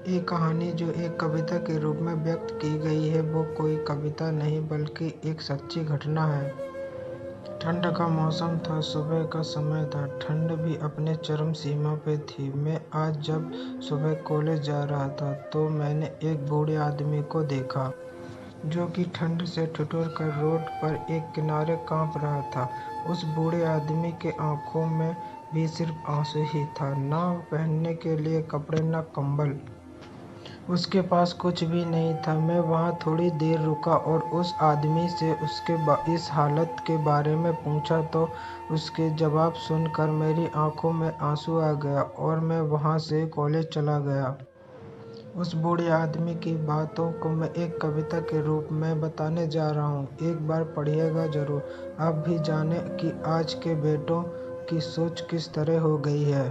एक कहानी जो एक कविता के रूप में व्यक्त की गई है वो कोई कविता नहीं बल्कि एक सच्ची घटना है। ठंड का मौसम था, सुबह का समय था, ठंड भी अपने चरम सीमा पे थी। मैं आज जब सुबह कॉलेज जा रहा था तो मैंने एक बूढ़े आदमी को देखा जो कि ठंड से ठिठुर कर रोड पर एक किनारे कांप रहा था। उस बूढ़े आदमी के आंखों में भी सिर्फ आंसू ही था, ना पहनने के लिए कपड़े ना कंबल। उसके पास कुछ भी नहीं था। मैं वहाँ थोड़ी देर रुका और उस आदमी से उसके इस हालत के बारे में पूछा तो उसके जवाब सुनकर मेरी आंखों में आंसू आ गया और मैं वहाँ से कॉलेज चला गया। उस बूढ़े आदमी की बातों को मैं एक कविता के रूप में बताने जा रहा हूँ। एक बार पढ़िएगा ज़रूर, आप भी जाने कि आज के बेटों की सोच किस तरह हो गई है।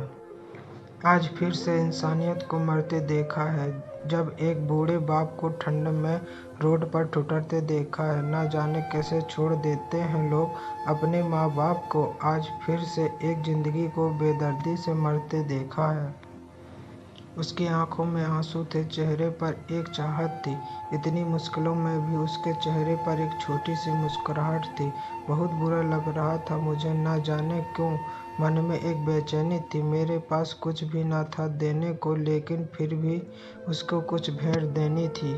आज फिर से इंसानियत को मरते देखा है। जब एक बूढ़े बाप को ठंड में रोड पर ठुठुरते देखा है। न जाने कैसे छोड़ देते हैं लोग अपने माँ बाप को। आज फिर से एक जिंदगी को बेदर्दी से मरते देखा है। उसकी आंखों में आंसू थे, चेहरे पर एक चाहत थी। इतनी मुश्किलों में भी उसके चेहरे पर एक छोटी सी मुस्कुराहट थी। बहुत बुरा लग रहा था मुझे, न जाने क्यों मन में एक बेचैनी थी। मेरे पास कुछ भी न था देने को, लेकिन फिर भी उसको कुछ भेंट देनी थी।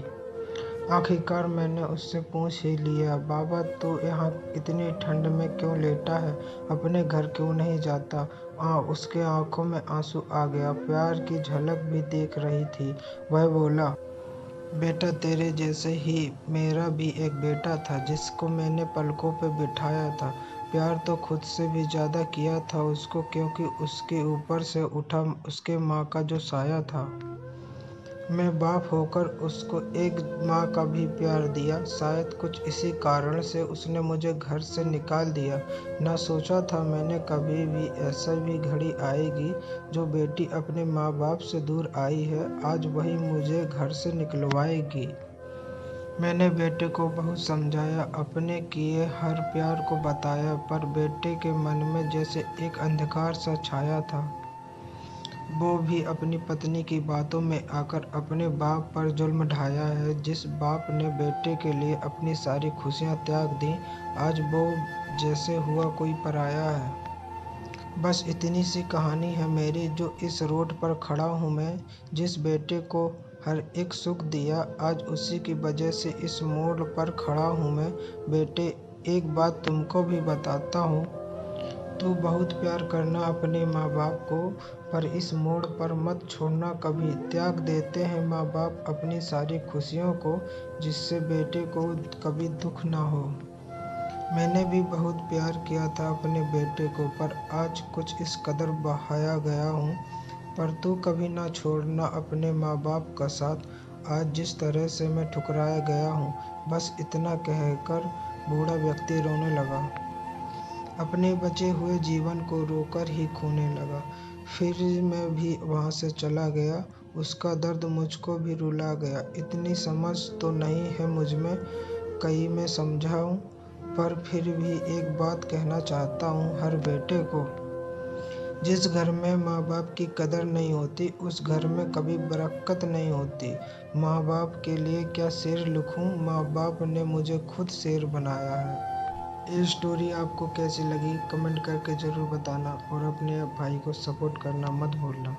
आखिरकार मैंने उससे पूछ ही लिया, बाबा तू यहाँ इतनी ठंड में क्यों लेटा है, अपने घर क्यों नहीं जाता। उसके आंखों में आंसू आ गया, प्यार की झलक भी देख रही थी। वह बोला, बेटा तेरे जैसे ही मेरा भी एक बेटा था जिसको मैंने पलकों पे बिठाया था। प्यार तो खुद से भी ज़्यादा किया था उसको, क्योंकि उसके ऊपर से उठा उसके माँ का जो साया था। मैं बाप होकर उसको एक माँ का भी प्यार दिया। शायद कुछ इसी कारण से उसने मुझे घर से निकाल दिया। ना सोचा था मैंने कभी भी ऐसा भी घड़ी आएगी जो बेटी अपने माँ बाप से दूर आई है, आज वही मुझे घर से निकलवाएगी। मैंने बेटे को बहुत समझाया, अपने किए हर प्यार को बताया, पर बेटे के मन में जैसे एक अंधकार सा छाया था। वो भी अपनी पत्नी की बातों में आकर अपने बाप पर जुल्म ढाया है। जिस बाप ने बेटे के लिए अपनी सारी खुशियां त्याग दी, आज वो जैसे हुआ कोई पराया है। बस इतनी सी कहानी है मेरी। जो इस रोड पर खड़ा हूँ मैं, जिस बेटे को हर एक सुख दिया, आज उसी की वजह से इस मोड़ पर खड़ा हूँ मैं। बेटे एक बात तुमको भी बताता हूँ, तू बहुत प्यार करना अपने माँ बाप को, पर इस मोड़ पर मत छोड़ना कभी। त्याग देते हैं माँ बाप अपनी सारी खुशियों को, जिससे बेटे को कभी दुख ना हो। मैंने भी बहुत प्यार किया था अपने बेटे को, पर आज कुछ इस कदर बहाया गया हूँ। पर तू कभी ना छोड़ना अपने माँ बाप का साथ। आज जिस तरह से मैं ठुकराया गया हूँ, बस इतना कहकर बूढ़ा व्यक्ति रोने लगा। अपने बचे हुए जीवन को रोकर ही खोने लगा। फिर मैं भी वहाँ से चला गया। उसका दर्द मुझको भी रुला गया। इतनी समझ तो नहीं है मुझमें, कहीं मैं समझाऊं, पर फिर भी एक बात कहना चाहता हूँ हर बेटे को। जिस घर में माँ बाप की कदर नहीं होती, उस घर में कभी बरकत नहीं होती। माँ बाप के लिए क्या शेर लिखूं, माँ बाप ने मुझे खुद शेर बनाया है। ये स्टोरी आपको कैसी लगी कमेंट करके ज़रूर बताना और अपने भाई को सपोर्ट करना मत भूलना।